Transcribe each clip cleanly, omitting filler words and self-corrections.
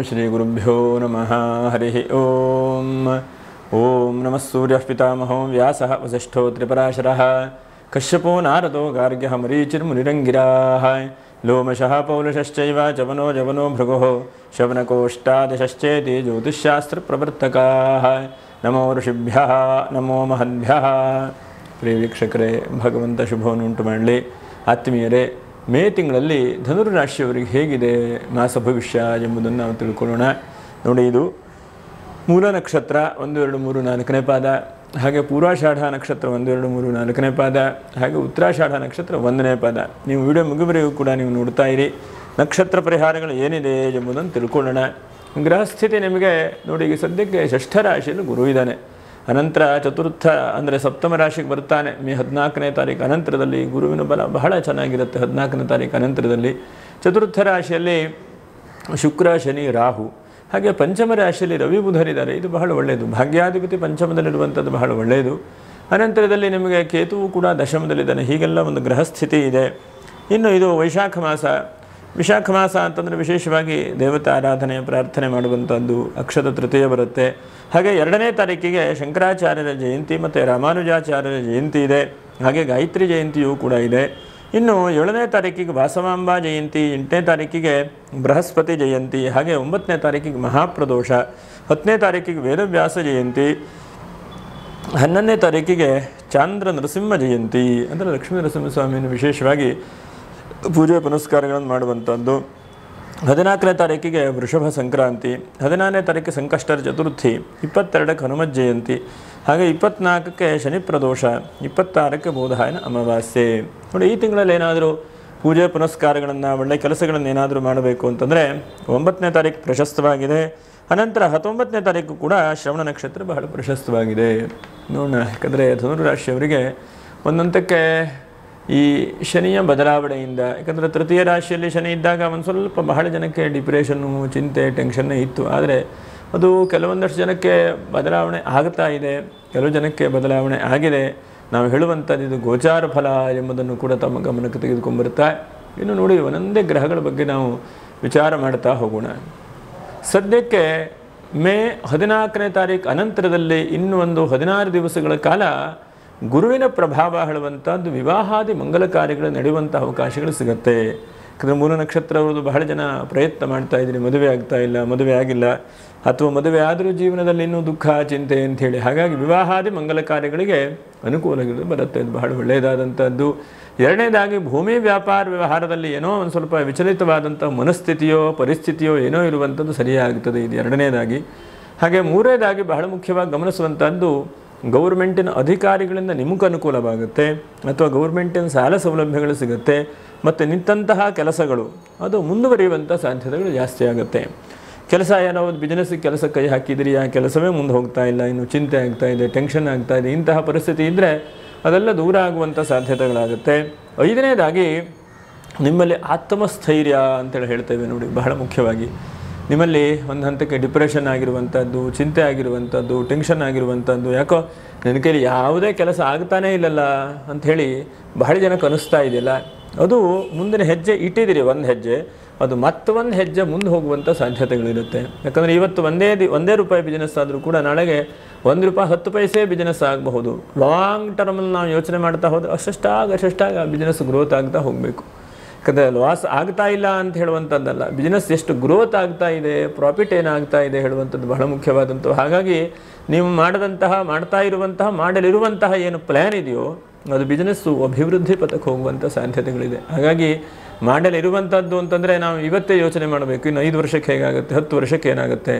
श्रीगुरुभ्यो नमः हरिः ओम ओम नमः सूर्यः पितामहो व्यासः वसिष्ठो त्रिपराशरः कश्यपो नारदो गार्ग्यः मरीचिर्मुनिरङ्गिराः लोमशः पौलशश्चैव जवनो जवनो भृगुः शवनकोष्ठादशश्चेति ज्योतिष्शास्त्रप्रवर्तकाः नमो ऋषिभ्यः नमो महद्भ्यः। ಪ್ರಿಯ ವೀಕ್ಷಕರೇ, ಭಗವಂತ ಶುಭವನ್ನು ಉಂಟು ಮಾಡಲಿ. ಆತ್ಮೀಯರೇ, ಮೇ ತಿಂಗಳಲ್ಲಿ ಧನುರ್ರಾಶಿಯವರಿಗೆ ಹೇಗಿದೆ ಮಾಸ ಭವಿಷ್ಯ ಎಂಬುದನ್ನು ನಾವು ತಿಳ್ಕೊಳ್ಳೋಣ. ನೋಡಿ, ಇದು ಮೂಲ ನಕ್ಷತ್ರ 1, 2, 3, 4ನೇ ಪಾದ, ಹಾಗೆ ಪೂರ್ವಾಷಾಢ ನಕ್ಷತ್ರ 1, 2, 3, 4ನೇ ಪಾದ, ಹಾಗೆ ಉತ್ತರಾಷಾಢ ನಕ್ಷತ್ರ 1ನೇ ಪಾದ. ನೀವು ವಿಡಿಯೋ ಮುಗಿಬರೆಯೂ ಕೂಡ ನೀವು ನೋಡ್ತಾ ಇರಿ. ನಕ್ಷತ್ರ ಪರಿಹಾರಗಳು ಏನಿದೆ ಎಂಬುದನ್ನು ತಿಳ್ಕೊಳ್ಳೋಣ. ಗ್ರಹಸ್ಥಿತಿ ನಿಮಗೆ ನೋಡಿ, ಈಗ ಸದ್ಯಕ್ಕೆ ಷಷ್ಠ ರಾಶಿಯಲ್ಲಿ ಗುರು ಇದ್ದಾನೆ. ಅನಂತರ ಚತುರ್ಥ ಅಂದರೆ ಸಪ್ತಮ ರಾಶಿಗೆ ಬರ್ತಾನೆ ಮೇ 14ನೇ ತಾರೀಕು ಅನಂತರದಲ್ಲಿ. ಗುರುವಿನ ಬಲ ಬಹಳ ಚೆನ್ನಾಗಿರುತ್ತೆ 14ನೇ ತಾರೀಕು ಅನಂತರದಲ್ಲಿ. ಚತುರ್ಥ ರಾಶಿಯಲ್ಲಿ ಶುಕ್ರ, ಶನಿ, ರಾಹು, ಹಾಗೆ ಪಂಚಮ ರಾಶಿಯಲ್ಲಿ ರವಿ, ಬುಧರಿದ್ದಾರೆ. ಇದು ಬಹಳ ಒಳ್ಳೆಯದು. ಭಾಗ್ಯಾಧಿಪತಿ ಪಂಚಮದಲ್ಲಿರುವಂಥದ್ದು ಬಹಳ ಒಳ್ಳೆಯದು. ಅನಂತರದಲ್ಲಿ ನಿಮಗೆ ಕೇತುವು ಕೂಡ ದಶಮದಲ್ಲಿದ್ದಾನೆ. ಹೀಗೆಲ್ಲ ಒಂದು ಗ್ರಹಸ್ಥಿತಿ ಇದೆ. ಇನ್ನು ಇದು ವೈಶಾಖ ಮಾಸ. ವಿಶಾಖ ಮಾಸ ಅಂತಂದರೆ ವಿಶೇಷವಾಗಿ ದೇವತಾ ಆರಾಧನೆ, ಪ್ರಾರ್ಥನೆ ಮಾಡುವಂಥದ್ದು. ಅಕ್ಷತ ತೃತೀಯ ಬರುತ್ತೆ. ಹಾಗೆ 2ನೇ ತಾರೀಕಿಗೆ ಶಂಕರಾಚಾರ್ಯರ ಜಯಂತಿ ಮತ್ತು ರಾಮಾನುಜಾಚಾರ್ಯರ ಜಯಂತಿ ಇದೆ. ಹಾಗೆ ಗಾಯತ್ರಿ ಜಯಂತಿಯೂ ಕೂಡ ಇದೆ. ಇನ್ನು 7ನೇ ತಾರೀಕಿಗೆ ವಾಸವಾಂಬಾ ಜಯಂತಿ, 8ನೇ ತಾರೀಕಿಗೆ ಬೃಹಸ್ಪತಿ ಜಯಂತಿ, ಹಾಗೆ 9ನೇ ತಾರೀಕಿಗೆ ಮಹಾಪ್ರದೋಷ, 10ನೇ ತಾರೀಕಿಗೆ ವೇದವ್ಯಾಸ ಜಯಂತಿ, 11ನೇ ತಾರೀಕಿಗೆ ಚಾಂದ್ರ ನರಸಿಂಹ ಜಯಂತಿ ಅಂದರೆ ಲಕ್ಷ್ಮೀ ನರಸಿಂಹಸ್ವಾಮಿಯನ್ನು ವಿಶೇಷವಾಗಿ ಪೂಜೆ ಪುನಸ್ಕಾರಗಳನ್ನು ಮಾಡುವಂಥದ್ದು. 14ನೇ ತಾರೀಕಿಗೆ ವೃಷಭ ಸಂಕ್ರಾಂತಿ, 14ನೇ ತಾರೀಕಿಗೆ ಸಂಕಷ್ಟರ ಚತುರ್ಥಿ, 22ಕ್ಕೆ ಹನುಮತ್ ಜಯಂತಿ, ಹಾಗೆ 24ಕ್ಕೆ ಶನಿ ಪ್ರದೋಷ, 26ಕ್ಕೆ ಬೌಧಾಯನ ಅಮಾವಾಸ್ಯೆ. ನೋಡಿ, ಈ ತಿಂಗಳಲ್ಲಿ ಏನಾದರೂ ಪೂಜೆ ಪುನಸ್ಕಾರಗಳನ್ನು, ಒಳ್ಳೆಯ ಕೆಲಸಗಳನ್ನು ಏನಾದರೂ ಮಾಡಬೇಕು ಅಂತಂದರೆ 9ನೇ ತಾರೀಕು ಪ್ರಶಸ್ತವಾಗಿದೆ. ಅನಂತರ 19ನೇ ತಾರೀಕು ಕೂಡ ಶ್ರವಣ ನಕ್ಷತ್ರ ಬಹಳ ಪ್ರಶಸ್ತವಾಗಿದೆ. ನೋಡೋಣ, ಯಾಕಂದರೆ ಧನುರಾಶಿಯವರಿಗೆ ಒಂದೊಂದಕ್ಕೆ ಈ ಶನಿಯ ಬದಲಾವಣೆಯಿಂದ, ಯಾಕಂದರೆ ತೃತೀಯ ರಾಶಿಯಲ್ಲಿ ಶನಿ ಇದ್ದಾಗ ಒಂದು ಸ್ವಲ್ಪ ಬಹಳ ಜನಕ್ಕೆ ಡಿಪ್ರೆಷನ್ನು, ಚಿಂತೆ, ಟೆನ್ಷನ್ನೇ ಇತ್ತು. ಆದರೆ ಅದು ಕೆಲವೊಂದಷ್ಟು ಜನಕ್ಕೆ ಬದಲಾವಣೆ ಆಗ್ತಾ ಇದೆ, ಕೆಲವು ಜನಕ್ಕೆ ಬದಲಾವಣೆ ಆಗಿದೆ. ನಾವು ಹೇಳುವಂಥದ್ದು ಇದು ಗೋಚಾರ ಫಲ ಎಂಬುದನ್ನು ಕೂಡ ತಮ್ಮ ಗಮನಕ್ಕೆ ತೆಗೆದುಕೊಂಡ್ಬರ್ತಾ. ಇನ್ನು ನೋಡಿ, ಒಂದೊಂದೇ ಗ್ರಹಗಳ ಬಗ್ಗೆ ನಾವು ವಿಚಾರ ಮಾಡ್ತಾ ಹೋಗೋಣ. ಸದ್ಯಕ್ಕೆ ಮೇ 14ನೇ ತಾರೀಕು ಅನಂತರದಲ್ಲಿ ಇನ್ನೂ ಒಂದು 16 ದಿವಸಗಳ ಕಾಲ ಗುರುವಿನ ಪ್ರಭಾವ ಹೇಳುವಂಥದ್ದು ವಿವಾಹಾದಿ ಮಂಗಲ ಕಾರ್ಯಗಳು ನಡೆಯುವಂಥ ಅವಕಾಶಗಳು ಸಿಗುತ್ತೆ. ಯಾಕಂದರೆ ಮೂಲ ನಕ್ಷತ್ರವರು ಬಹಳ ಜನ ಪ್ರಯತ್ನ ಮಾಡ್ತಾ ಇದ್ದೀರಿ, ಮದುವೆ ಆಗ್ತಾ ಇಲ್ಲ, ಮದುವೆ ಆಗಿಲ್ಲ, ಅಥವಾ ಮದುವೆ ಆದರೂ ಜೀವನದಲ್ಲಿ ಇನ್ನೂ ದುಃಖ, ಚಿಂತೆ ಅಂಥೇಳಿ. ಹಾಗಾಗಿ ವಿವಾಹಾದಿ ಮಂಗಲ ಕಾರ್ಯಗಳಿಗೆ ಅನುಕೂಲಗಳು ಬರುತ್ತೆ. ಇದು ಬಹಳ ಒಳ್ಳೆಯದಾದಂಥದ್ದು. 2ನೇದಾಗಿ ಭೂಮಿ ವ್ಯಾಪಾರ ವ್ಯವಹಾರದಲ್ಲಿ ಏನೋ ಒಂದು ಸ್ವಲ್ಪ ವಿಚಲಿತವಾದಂಥ ಮನಸ್ಥಿತಿಯೋ ಪರಿಸ್ಥಿತಿಯೋ ಏನೋ ಇರುವಂಥದ್ದು ಸರಿಯಾಗುತ್ತದೆ. ಇದು 2ನೇದಾಗಿ. ಹಾಗೆ 3ನೇದಾಗಿ ಬಹಳ ಮುಖ್ಯವಾಗಿ ಗಮನಿಸುವಂಥದ್ದು, ಗೌರ್ಮೆಂಟಿನ ಅಧಿಕಾರಿಗಳಿಂದ ನಿಮಗೆ ಅನುಕೂಲವಾಗುತ್ತೆ, ಅಥವಾ ಗೌರ್ಮೆಂಟಿನ ಸಾಲ ಸೌಲಭ್ಯಗಳು ಸಿಗುತ್ತೆ, ಮತ್ತು ನಿಂತಹ ಕೆಲಸಗಳು ಅದು ಮುಂದುವರಿಯುವಂಥ ಸಾಧ್ಯತೆಗಳು ಜಾಸ್ತಿ ಆಗುತ್ತೆ. ಕೆಲಸ ಏನೋ ಒಂದು ಬಿಸ್ನೆಸ್ಸಿಗೆ ಕೆಲಸ ಕೈ ಹಾಕಿದಿರಿ, ಆ ಕೆಲಸವೇ ಮುಂದೆ ಹೋಗ್ತಾ ಇಲ್ಲ, ಇನ್ನು ಚಿಂತೆ ಆಗ್ತಾ ಇದೆ, ಟೆನ್ಷನ್ ಆಗ್ತಾ ಇದೆ, ಇಂತಹ ಪರಿಸ್ಥಿತಿ ಇದ್ದರೆ ಅದೆಲ್ಲ ದೂರ ಆಗುವಂಥ ಸಾಧ್ಯತೆಗಳಾಗುತ್ತೆ. 5ನೇದಾಗಿ ನಿಮ್ಮಲ್ಲಿ ಆತ್ಮಸ್ಥೈರ್ಯ ಅಂತೇಳಿ ಹೇಳ್ತೇವೆ ನೋಡಿ, ಬಹಳ ಮುಖ್ಯವಾಗಿ ನಿಮ್ಮಲ್ಲಿ ಒಂದು ಹಂತಕ್ಕೆ ಡಿಪ್ರೆಷನ್ ಆಗಿರುವಂಥದ್ದು, ಚಿಂತೆ ಆಗಿರುವಂಥದ್ದು, ಟೆನ್ಷನ್ ಆಗಿರುವಂಥದ್ದು, ಯಾಕೋ ನನ್ನ ಕೈಲಿ ಯಾವುದೇ ಕೆಲಸ ಆಗ್ತಾನೇ ಇಲ್ಲಲ್ಲ ಅಂಥೇಳಿ ಬಹಳ ಜನಕ್ಕೆ ಅನಿಸ್ತಾ ಇದೆಯಲ್ಲ, ಅದು ಮುಂದಿನ ಹೆಜ್ಜೆ ಇಟ್ಟಿದ್ದೀರಿ ಒಂದು ಹೆಜ್ಜೆ, ಅದು ಮತ್ತೊಂದು ಹೆಜ್ಜೆ ಮುಂದೆ ಹೋಗುವಂಥ ಸಾಧ್ಯತೆಗಳಿರುತ್ತೆ. ಯಾಕಂದರೆ ಇವತ್ತು ಒಂದೇ ರೂಪಾಯಿ ಬಿಸ್ನೆಸ್ ಆದರೂ ಕೂಡ ನಾಳೆಗೆ ₹1 10 ಪೈಸೆ ಬಿಸ್ನೆಸ್ ಆಗಬಹುದು. ಲಾಂಗ್ ಟರ್ಮಲ್ಲಿ ನಾವು ಯೋಚನೆ ಮಾಡ್ತಾ ಹೋದರೆ ಅಷ್ಟಷ್ಟಾಗ ಆ ಬಿಸ್ನೆಸ್ ಗ್ರೋತ್ ಆಗ್ತಾ ಹೋಗಬೇಕು. ಯಾಕಂದರೆ ಲಾಸ್ ಆಗ್ತಾ ಇಲ್ಲ ಅಂತ ಹೇಳುವಂಥದ್ದಲ್ಲ, ಬಿಸ್ನೆಸ್ ಎಷ್ಟು ಗ್ರೋತ್ ಆಗ್ತಾ ಇದೆ, ಪ್ರಾಫಿಟ್ ಏನಾಗ್ತಾ ಇದೆ ಹೇಳುವಂಥದ್ದು ಬಹಳ ಮುಖ್ಯವಾದಂಥದ್ದು. ಹಾಗಾಗಿ ನೀವು ಮಾಡ್ತಾ ಇರುವಂತಹ ಮಾಡಲಿರುವಂತಹ ಏನು ಪ್ಲ್ಯಾನ್ ಇದೆಯೋ ಅದು ಬಿಸ್ನೆಸ್ಸು ಅಭಿವೃದ್ಧಿ ಪಥಕ್ಕೆ ಹೋಗುವಂಥ ಸಾಧ್ಯತೆಗಳಿದೆ. ಹಾಗಾಗಿ ಮಾಡಲಿರುವಂಥದ್ದು ಅಂತಂದರೆ ನಾವು ಇವತ್ತೇ ಯೋಚನೆ ಮಾಡಬೇಕು, ಇನ್ನು 5 ವರ್ಷಕ್ಕೆ ಹೇಗಾಗುತ್ತೆ, 10 ವರ್ಷಕ್ಕೆ ಏನಾಗುತ್ತೆ,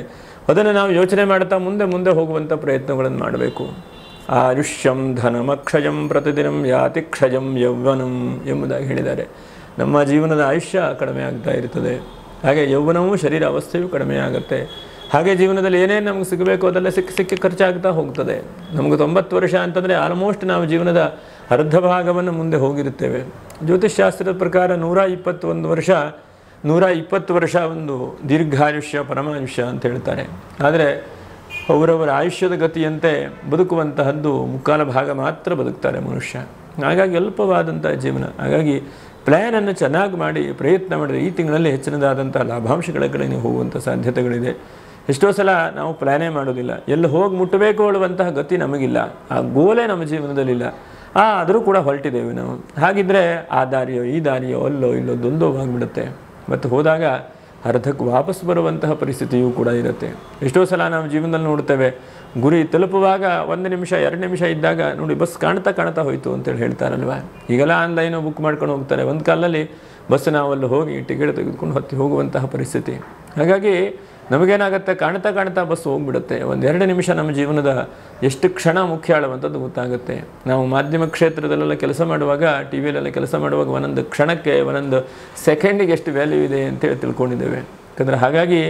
ಅದನ್ನು ನಾವು ಯೋಚನೆ ಮಾಡ್ತಾ ಮುಂದೆ ಹೋಗುವಂಥ ಪ್ರಯತ್ನಗಳನ್ನು ಮಾಡಬೇಕು. ಆಯುಷ್ಯಂ ಧನಮಕ್ಷಯಂ ಪ್ರತಿದಿನಂ ಯಾತಿ ಕ್ಷಯಂ ಯೌವನಂ ಎಂಬುದಾಗಿ ಹೇಳಿದ್ದಾರೆ. ನಮ್ಮ ಜೀವನದ ಆಯುಷ್ಯ ಕಡಿಮೆ ಆಗ್ತಾ ಇರ್ತದೆ, ಹಾಗೆ ಯೌವನವೂ ಶರೀರ ಅವಸ್ಥೆಯೂ ಕಡಿಮೆ ಆಗುತ್ತೆ. ಹಾಗೆ ಜೀವನದಲ್ಲಿ ಏನೇನು ನಮಗೆ ಸಿಗಬೇಕು ಅದೆಲ್ಲ ಸಿಕ್ಕಿ ಖರ್ಚಾಗ್ತಾ ಹೋಗ್ತದೆ. ನಮಗೆ 90 ವರ್ಷ ಅಂತಂದರೆ ಆಲ್ಮೋಸ್ಟ್ ನಾವು ಜೀವನದ ಅರ್ಧ ಭಾಗವನ್ನು ಮುಂದೆ ಹೋಗಿರುತ್ತೇವೆ. ಜ್ಯೋತಿಷ್ಶಾಸ್ತ್ರದ ಪ್ರಕಾರ 120 ವರ್ಷ ಒಂದು ದೀರ್ಘಾಯುಷ್ಯ, ಪರಮಾಯುಷ್ಯ ಅಂತ ಹೇಳ್ತಾರೆ. ಆದರೆ ಅವರವರ ಆಯುಷ್ಯದ ಗತಿಯಂತೆ ಬದುಕುವಂತಹದ್ದು 3/4 ಭಾಗ ಮಾತ್ರ ಬದುಕ್ತಾರೆ ಮನುಷ್ಯ. ಹಾಗಾಗಿ ಅಲ್ಪವಾದಂಥ ಜೀವನ. ಹಾಗಾಗಿ ಪ್ಲ್ಯಾನನ್ನು ಚೆನ್ನಾಗಿ ಮಾಡಿ ಪ್ರಯತ್ನ ಮಾಡಿದರೆ ಈ ತಿಂಗಳಲ್ಲಿ ಹೆಚ್ಚಿನದಾದಂಥ ಲಾಭಾಂಶಗಳ ಕಡೆ ನೀವು ಹೋಗುವಂಥ ಸಾಧ್ಯತೆಗಳಿದೆ. ಎಷ್ಟೋ ಸಲ ನಾವು ಪ್ಲ್ಯಾನೇ ಮಾಡೋದಿಲ್ಲ, ಎಲ್ಲಿ ಹೋಗಿ ಮುಟ್ಟಬೇಕು ಹೇಳುವಂತಹ ಗತಿ ನಮಗಿಲ್ಲ, ಆ ಗೋಲೇ ನಮ್ಮ ಜೀವನದಲ್ಲಿಲ್ಲ, ಆದರೂ ಕೂಡ ಹೊರಟಿದ್ದೇವೆ ನಾವು. ಹಾಗಿದ್ದರೆ ಆ ದಾರಿಯೋ ಈ ದಾರಿಯೋ ಅಲ್ಲೋ ಇಲ್ಲೋ ದ್ವಂದ್ವವಾಗಿಬಿಡುತ್ತೆ. ಮತ್ತು ಹೋದಾಗ ಅರ್ಧಕ್ಕೆ ವಾಪಸ್ ಬರುವಂತಹ ಪರಿಸ್ಥಿತಿಯೂ ಕೂಡ ಇರುತ್ತೆ. ಎಷ್ಟೋ ಸಲ ನಾವು ಜೀವನದಲ್ಲಿ ನೋಡ್ತೇವೆ, ಗುರಿ ತಲುಪುವಾಗ 1 ನಿಮಿಷ 2 ನಿಮಿಷ ಇದ್ದಾಗ ನೋಡಿ ಬಸ್ ಕಾಣ್ತಾ ಹೋಯಿತು ಅಂತೇಳಿ ಹೇಳ್ತಾರಲ್ವ. ಈಗೆಲ್ಲ ಆನ್ಲೈನು ಬುಕ್ ಮಾಡ್ಕೊಂಡು ಹೋಗ್ತಾರೆ. ಒಂದು ಕಾಲದಲ್ಲಿ ಬಸ್ ನಾವಲ್ಲಿ ಹೋಗಿ ಟಿಕೆಟ್ ತೆಗೆದುಕೊಂಡು ಹತ್ತಿ ಹೋಗುವಂತಹ ಪರಿಸ್ಥಿತಿ. ಹಾಗಾಗಿ ನಮಗೇನಾಗುತ್ತೆ, ಕಾಣ್ತಾ ಬಸ್ ಹೋಗಿಬಿಡುತ್ತೆ. 1-2 ನಿಮಿಷ ನಮ್ಮ ಜೀವನದ ಎಷ್ಟು ಕ್ಷಣ ಮುಖ್ಯ ಆಳುವಂಥದ್ದು ಗೊತ್ತಾಗುತ್ತೆ. ನಾವು ಮಾಧ್ಯಮ ಕ್ಷೇತ್ರದಲ್ಲೆಲ್ಲ ಕೆಲಸ ಮಾಡುವಾಗ, ಟಿ ವಿಯಲ್ಲೆಲ್ಲ ಕೆಲಸ ಮಾಡುವಾಗ ಒಂದೊಂದು ಕ್ಷಣಕ್ಕೆ ಒಂದೊಂದು ಸೆಕೆಂಡಿಗೆ ಎಷ್ಟು ವ್ಯಾಲ್ಯೂ ಇದೆ ಅಂತೇಳಿ ತಿಳ್ಕೊಂಡಿದ್ದೇವೆ. ಯಾಕಂದರೆ ಹಾಗಾಗಿ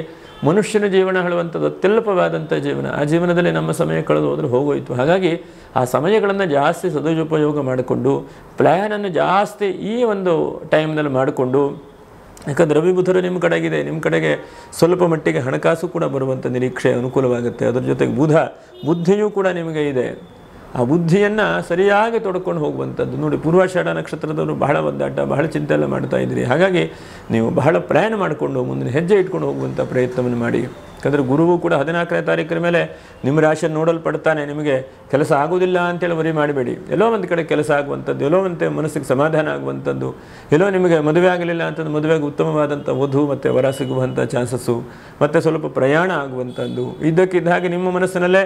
ಮನುಷ್ಯನ ಜೀವನ ಹೇಳುವಂಥದ್ದು ಅತ್ಯಲ್ಪವಾದಂಥ ಜೀವನ. ಆ ಜೀವನದಲ್ಲಿ ನಮ್ಮ ಸಮಯ ಕಳೆದು ಹೋದರೆ ಹೋಗೋಯಿತು. ಹಾಗಾಗಿ ಆ ಸಮಯಗಳನ್ನು ಜಾಸ್ತಿ ಸದುಪಯೋಗ ಮಾಡಿಕೊಂಡು ಪ್ಲ್ಯಾನನ್ನು ಜಾಸ್ತಿ ಈ ಒಂದು ಟೈಮ್ನಲ್ಲಿ ಮಾಡಿಕೊಂಡು, ಯಾಕಂದರೆ ರವಿ ಬುಧರು ನಿಮ್ಮ ಕಡೆಗಿದೆ, ನಿಮ್ಮ ಕಡೆಗೆ ಸ್ವಲ್ಪ ಮಟ್ಟಿಗೆ ಹಣಕಾಸು ಕೂಡ ಬರುವಂಥ ನಿರೀಕ್ಷೆ ಅನುಕೂಲವಾಗುತ್ತೆ. ಅದರ ಜೊತೆಗೆ ಬುದ್ಧಿಯೂ ಕೂಡ ನಿಮಗೆ ಇದೆ. ಆ ಬುದ್ಧಿಯನ್ನು ಸರಿಯಾಗಿ ತೊಡ್ಕೊಂಡು ಹೋಗುವಂಥದ್ದು. ನೋಡಿ, ಪೂರ್ವಾಷಾಢ ನಕ್ಷತ್ರದವರು ಬಹಳ ಒದ್ದಾಟ, ಬಹಳ ಚಿಂತೆ ಎಲ್ಲ ಮಾಡ್ತಾ ಇದ್ದೀರಿ. ಹಾಗಾಗಿ ನೀವು ಬಹಳ ಪ್ಲ್ಯಾನ್ ಮಾಡಿಕೊಂಡು ಮುಂದಿನ ಹೆಜ್ಜೆ ಇಟ್ಕೊಂಡು ಹೋಗುವಂಥ ಪ್ರಯತ್ನವನ್ನು ಮಾಡಿ. ಯಾಕಂದರೆ ಗುರುವು ಕೂಡ 14ನೇ ತಾರೀಕಿನ ಮೇಲೆ ನಿಮ್ಮ ರಾಶಿಯನ್ನು ನೋಡಲ್ಪಡ್ತಾನೆ. ನಿಮಗೆ ಕೆಲಸ ಆಗೋದಿಲ್ಲ ಅಂತೇಳಿ ವರಿ ಮಾಡಬೇಡಿ. ಎಲ್ಲೋ ಒಂದು ಕಡೆ ಕೆಲಸ ಆಗುವಂಥದ್ದು, ಎಲ್ಲೋ ಒಂದು ಮನಸ್ಸಿಗೆ ಸಮಾಧಾನ ಆಗುವಂಥದ್ದು, ಎಲ್ಲೋ ನಿಮಗೆ ಮದುವೆ ಆಗಲಿಲ್ಲ ಅಂತಂದು ಮದುವೆಗೆ ಉತ್ತಮವಾದಂಥ ವಧು ಮತ್ತು ವರ ಸಿಗುವಂಥ ಚಾನ್ಸಸ್ಸು, ಮತ್ತು ಸ್ವಲ್ಪ ಪ್ರಯಾಣ ಆಗುವಂಥದ್ದು. ಇದ್ದಕ್ಕಿದ್ದ ಹಾಗೆ ನಿಮ್ಮ ಮನಸ್ಸಿನಲ್ಲೇ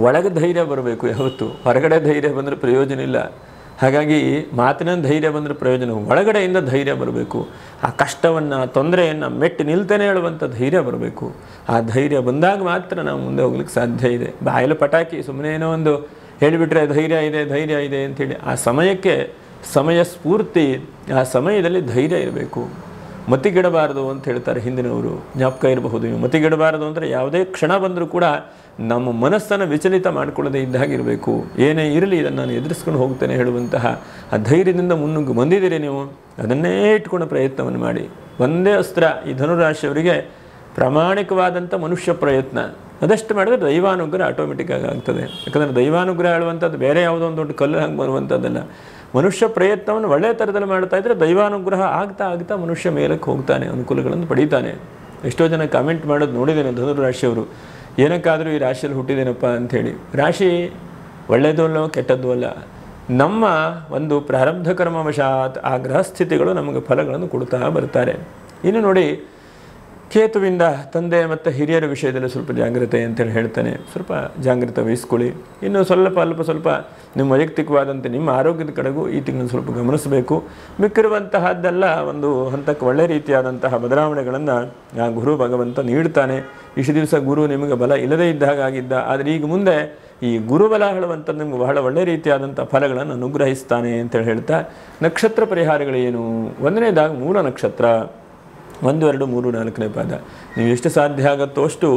ಒಳಗೆ ಧೈರ್ಯ ಬರಬೇಕು. ಯಾವತ್ತು ಹೊರಗಡೆ ಧೈರ್ಯ ಬಂದರೆ ಪ್ರಯೋಜನ ಇಲ್ಲ. ಹಾಗಾಗಿ ಮಾತಿನ ಧೈರ್ಯ ಬಂದರೆ ಪ್ರಯೋಜನ, ಒಳಗಡೆಯಿಂದ ಧೈರ್ಯ ಬರಬೇಕು. ಆ ಕಷ್ಟವನ್ನು, ತೊಂದರೆಯನ್ನು ಮೆಟ್ಟಿ ನಿಲ್ತೇನೆ ಹೇಳುವಂಥ ಧೈರ್ಯ ಬರಬೇಕು. ಆ ಧೈರ್ಯ ಬಂದಾಗ ಮಾತ್ರ ನಾವು ಮುಂದೆ ಹೋಗ್ಲಿಕ್ಕೆ ಸಾಧ್ಯ ಇದೆ. ಬಾಯಲ್ಲಿ ಪಟಾಕಿ ಸುಮ್ಮನೆ ಏನೋ ಒಂದು ಹೇಳಿಬಿಟ್ರೆ ಧೈರ್ಯ ಇದೆ ಅಂಥೇಳಿ ಆ ಸಮಯಕ್ಕೆ ಸಮಯ ಸ್ಫೂರ್ತಿ, ಆ ಸಮಯದಲ್ಲಿ ಧೈರ್ಯ ಇರಬೇಕು. ಮತಿಗೆಡಬಾರದು ಅಂತ ಹೇಳ್ತಾರೆ ಹಿಂದಿನವರು, ಜ್ಞಾಪಕ ಇರಬಹುದು. ನೀವು ಮತಿಗೆಡಬಾರದು ಅಂದರೆ ಯಾವುದೇ ಕ್ಷಣ ಬಂದರೂ ಕೂಡ ನಮ್ಮ ಮನಸ್ಸನ್ನು ವಿಚಲಿತ ಮಾಡಿಕೊಳ್ಳದೆ ಇದ್ದಾಗಿರಬೇಕು. ಏನೇ ಇರಲಿ ಇದನ್ನು ನಾನು ಎದುರಿಸ್ಕೊಂಡು ಹೋಗ್ತೇನೆ ಹೇಳುವಂತಹ ಆ ಧೈರ್ಯದಿಂದ ಮುನ್ನುಗ್ಗಿ ಬಂದಿದ್ದೀರಿ ನೀವು. ಅದನ್ನೇ ಇಟ್ಕೊಂಡು ಪ್ರಯತ್ನವನ್ನು ಮಾಡಿ. ಒಂದೇ ಅಸ್ತ್ರ ಈ ಧನುರಾಶಿಯವರಿಗೆ, ಪ್ರಾಮಾಣಿಕವಾದಂಥ ಮನುಷ್ಯ ಪ್ರಯತ್ನ. ಅದಷ್ಟು ಮಾಡಿದ್ರೆ ದೈವಾನುಗ್ರಹ ಆಟೋಮೆಟಿಕ್ಕಾಗಿ ಆಗ್ತದೆ. ಯಾಕಂದರೆ ದೈವಾನುಗ್ರಹ ಹೇಳುವಂಥದ್ದು ಬೇರೆ ಯಾವುದೋ ಒಂದು ದೊಡ್ಡ ಕಲ್ಲು ಹಾಗೆ ಬರುವಂಥದ್ದಲ್ಲ. ಮನುಷ್ಯ ಪ್ರಯತ್ನವನ್ನು ಒಳ್ಳೆಯ ಥರದಲ್ಲಿ ಮಾಡ್ತಾ ಇದ್ದರೆ ದೈವಾನುಗ್ರಹ ಆಗ್ತಾ ಮನುಷ್ಯ ಮೇಲಕ್ಕೆ ಹೋಗ್ತಾನೆ, ಅನುಕೂಲಗಳನ್ನು ಪಡೀತಾನೆ. ಎಷ್ಟೋ ಜನ ಕಾಮೆಂಟ್ ಮಾಡೋದು ನೋಡಿದ್ದೇನೆ ಧನುರಾಶಿಯವರು, ಏನಕ್ಕಾದರೂ ಈ ರಾಶಿಯಲ್ಲಿ ಹುಟ್ಟಿದೇನಪ್ಪ ಅಂಥೇಳಿ. ರಾಶಿ ಒಳ್ಳೆಯದೂ ಅಲ್ಲ ಕೆಟ್ಟದ್ದೂ ಅಲ್ಲ. ನಮ್ಮ ಒಂದು ಪ್ರಾರಬ್ಧ ಕರ್ಮವಶಾತ್ ಆ ಗ್ರಹಸ್ಥಿತಿಗಳು ನಮಗೆ ಫಲಗಳನ್ನು ಕೊಡ್ತಾ ಬರ್ತಾರೆ. ಇನ್ನು ನೋಡಿ, ಕೇತುವಿಂದ ತಂದೆ ಮತ್ತು ಹಿರಿಯರ ವಿಷಯದಲ್ಲಿ ಸ್ವಲ್ಪ ಜಾಗ್ರತೆ ಅಂತೇಳಿ ಹೇಳ್ತಾನೆ. ಸ್ವಲ್ಪ ಜಾಗ್ರತೆ ವಹಿಸ್ಕೊಳ್ಳಿ. ಇನ್ನು ಸ್ವಲ್ಪ ನಿಮ್ಮ ವೈಯಕ್ತಿಕವಾದಂತೆ ನಿಮ್ಮ ಆರೋಗ್ಯದ ಕಡೆಗೂ ಈ ತಿಂಗಳು ಸ್ವಲ್ಪ ಗಮನಿಸಬೇಕು. ಮಿಕ್ಕಿರುವಂತಹದ್ದೆಲ್ಲ ಒಂದು ಹಂತಕ್ಕೆ ಒಳ್ಳೆ ರೀತಿಯಾದಂತಹ ಬದಲಾವಣೆಗಳನ್ನು ಆ ಗುರು ಭಗವಂತ ನೀಡ್ತಾನೆ. ಇಷ್ಟು ದಿವಸ ಗುರು ನಿಮಗೆ ಬಲ ಇಲ್ಲದೇ ಇದ್ದಾಗಿದ್ದ, ಆದರೆ ಈಗ ಮುಂದೆ ಈ ಗುರುಬಲ ಹೇಳುವಂಥದ್ದು ನಿಮ್ಗೆ ಬಹಳ ಒಳ್ಳೆ ರೀತಿಯಾದಂಥ ಫಲಗಳನ್ನು ಅನುಗ್ರಹಿಸ್ತಾನೆ ಅಂತೇಳಿ ಹೇಳ್ತಾ, ನಕ್ಷತ್ರ ಪರಿಹಾರಗಳೇನು? 1ನೇದಾಗಿ ಮೂಲ ನಕ್ಷತ್ರ 1, 2, 3, 4ನೇ ಪಾದ. ನೀವು ಎಷ್ಟು ಸಾಧ್ಯ ಆಗುತ್ತೋ ಅಷ್ಟು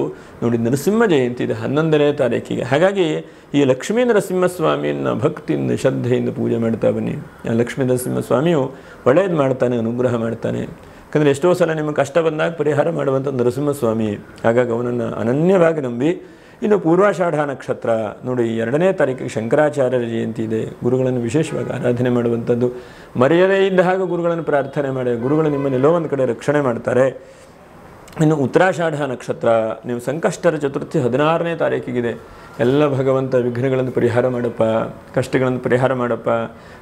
ನೋಡಿ, ನರಸಿಂಹ ಜಯಂತಿ ಇದೆ 11ನೇ ತಾರೀಕಿಗೆ. ಹಾಗಾಗಿ ಈ ಲಕ್ಷ್ಮೀ ನರಸಿಂಹಸ್ವಾಮಿಯನ್ನು ಭಕ್ತಿಯಿಂದ ಶ್ರದ್ಧೆಯಿಂದ ಪೂಜೆ ಮಾಡ್ತಾ ಬನ್ನಿ. ಆ ಲಕ್ಷ್ಮೀ ನರಸಿಂಹಸ್ವಾಮಿಯು ಒಳ್ಳೆಯದು ಮಾಡ್ತಾನೆ, ಅನುಗ್ರಹ ಮಾಡ್ತಾನೆ. ಯಾಕಂದರೆ ಎಷ್ಟೋ ಸಲ ನಿಮಗೆ ಕಷ್ಟ ಬಂದಾಗ ಪರಿಹಾರ ಮಾಡುವಂಥ ನರಸಿಂಹಸ್ವಾಮಿ. ಹಾಗಾಗಿ ಅವನನ್ನು ಅನನ್ಯವಾಗಿ ನಂಬಿ. ಇನ್ನು ಪೂರ್ವಾಷಾಢ ನಕ್ಷತ್ರ ನೋಡಿ, 2ನೇ ತಾರೀಕಿಗೆ ಶಂಕರಾಚಾರ್ಯರ ಜಯಂತಿ ಇದೆ. ಗುರುಗಳನ್ನು ವಿಶೇಷವಾಗಿ ಆರಾಧನೆ ಮಾಡುವಂಥದ್ದು. ಮರೆಯದೇ ಇದ್ದ ಹಾಗೆ ಗುರುಗಳನ್ನು ಪ್ರಾರ್ಥನೆ ಮಾಡಿ, ಗುರುಗಳು ನಿಮ್ಮನ್ನೆಲ್ಲೋ ಒಂದು ಕಡೆ ರಕ್ಷಣೆ ಮಾಡ್ತಾರೆ. ಇನ್ನು ಉತ್ತರಾಷಾಢ ನಕ್ಷತ್ರ, ನೀವು ಸಂಕಷ್ಟರ ಚತುರ್ಥಿ 16ನೇ ತಾರೀಕಿಗಿದೆ. ಎಲ್ಲ ಭಗವಂತ ವಿಘ್ನಗಳನ್ನು ಪರಿಹಾರ ಮಾಡಪ್ಪ, ಕಷ್ಟಗಳನ್ನು ಪರಿಹಾರ ಮಾಡಪ್ಪ,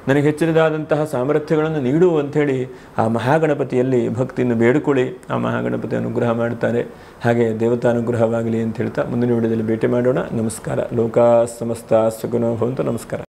ನನಗೆ ಹೆಚ್ಚಿನದಾದಂತಹ ಸಾಮರ್ಥ್ಯಗಳನ್ನು ನೀಡು ಅಂಥೇಳಿ ಆ ಮಹಾಗಣಪತಿಯಲ್ಲಿ ಭಕ್ತಿಯನ್ನು ಬೇಡಿಕೊಳ್ಳಿ. ಆ ಮಹಾಗಣಪತಿ ಅನುಗ್ರಹ ಮಾಡ್ತಾರೆ. ಹಾಗೆ ದೇವತಾನುಗ್ರಹವಾಗಲಿ ಅಂತ ಹೇಳ್ತಾ ಮುಂದಿನ ವಿಡಿಯೋದಲ್ಲಿ ಭೇಟಿ ಮಾಡೋಣ. ನಮಸ್ಕಾರ. ಲೋಕಾ ಸಮಸ್ತ ಸುಖಿನೋ ಭವಂತು. ನಮಸ್ಕಾರ.